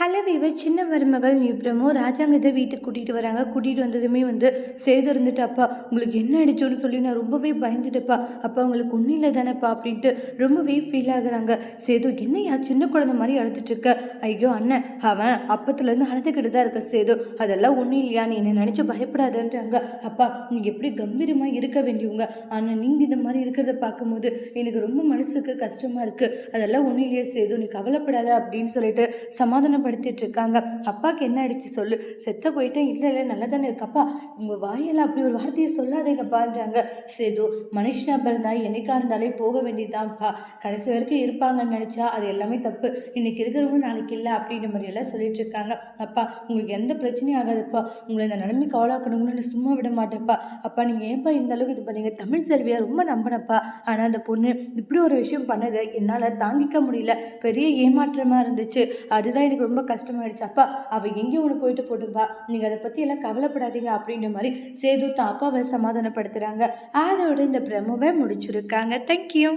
Hello viewer சின்ன மருமகள் promo ராஜாங்கத்தை வீட்டுக்கு கூட்டிகிட்டு வராங்க. கூட்டிகிட்டு வந்ததுமே சேது இருந்துட்டு, அப்பா உங்களுக்கு என்ன ஆயிடுச்சோன்னு சொல்லி நான் ரொம்பவே பயந்துட்டப்பா. அப்பா உங்களுக்கு ஒன்றும் இல்லை தானேப்பா அப்படின்ட்டு ரொம்பவே ஃபீல் ஆகுறாங்க. சேது என்னையா சின்ன குழந்தை மாதிரி அழுதுட்டு இருக்க? ஐயோ அண்ணன், அவன் அப்பத்துலேருந்து அழுதுகிட்டு தான் இருக்க சேது, அதெல்லாம் ஒன்றும் இல்லையா, நீ என்னை நினச்சி பயப்படாதன்றாங்க. அப்பா நீங்கள் எப்படி கம்பீரமாக இருக்க வேண்டியவங்க, ஆனால் நீங்கள் இந்த மாதிரி இருக்கிறத பார்க்கும்போது எனக்கு ரொம்ப மனசுக்கு கஷ்டமாக இருக்குது. அதெல்லாம் ஒன்றும் இல்லையா சேது, நீ கவலைப்படாத அப்படின்னு சொல்லிட்டு சமாதானப்படுத்திட்டு இருக்காங்க. அப்பாவுக்கு என்ன ஆயிடுச்சு சொல்லு, செத்த போயிட்டேன். இல்லை இல்லை நல்லா தானே இருக்கப்பா, உங்கள் வாயெல்லாம் அப்படி ஒரு வார்த்தையை சொல்லாதேங்கப்பான்றாங்க. சேது மனுஷனா பிறந்தா என்னைக்கா இருந்தாலே போக வேண்டியதுதான்ப்பா, கடைசி வரைக்கும் இருப்பாங்கன்னு நினச்சா அது எல்லாமே தப்பு. இன்னைக்கு இருக்கிறவங்க நாளைக்கு இல்லை அப்படின்ற மாதிரி எல்லாம் சொல்லிட்டு இருக்காங்க. அப்பா உங்களுக்கு எந்த பிரச்சனையும் ஆகாதுப்பா, உங்களை இந்த நிலைமைக்கு ஆளாக்கணும்னு சும்மா விட மாட்டேப்பா. அப்பா நீங்கள் ஏன்ப்பா இந்த அளவுக்கு இது பண்ணீங்க? தமிழ் செல்வியா ரொம்ப நம்பினப்பா, ஆனால் அந்த பொண்ணு இப்படி ஒரு விஷயம் பண்ணதை என்னால் தாங்கிக்க முடியல, பெரிய ஏமாற்றமாக இருந்துச்சு, அதுதான் எனக்கு ரொம்ப கஷ்டமாயிடுச்சு. அப்பா அவள் எங்கேயும் ஒன்று போயிட்டு போட்டுப்பா, நீங்கள் அதை பற்றி எல்லாம் கவலைப்படாதீங்க அப்படின்ற மாதிரி சேது தான் அப்பாவை சமாதானப்படுத்துகிறாங்க. அதோட இந்த பிரமோவை முடிச்சிருக்காங்க. தேங்க்யூ.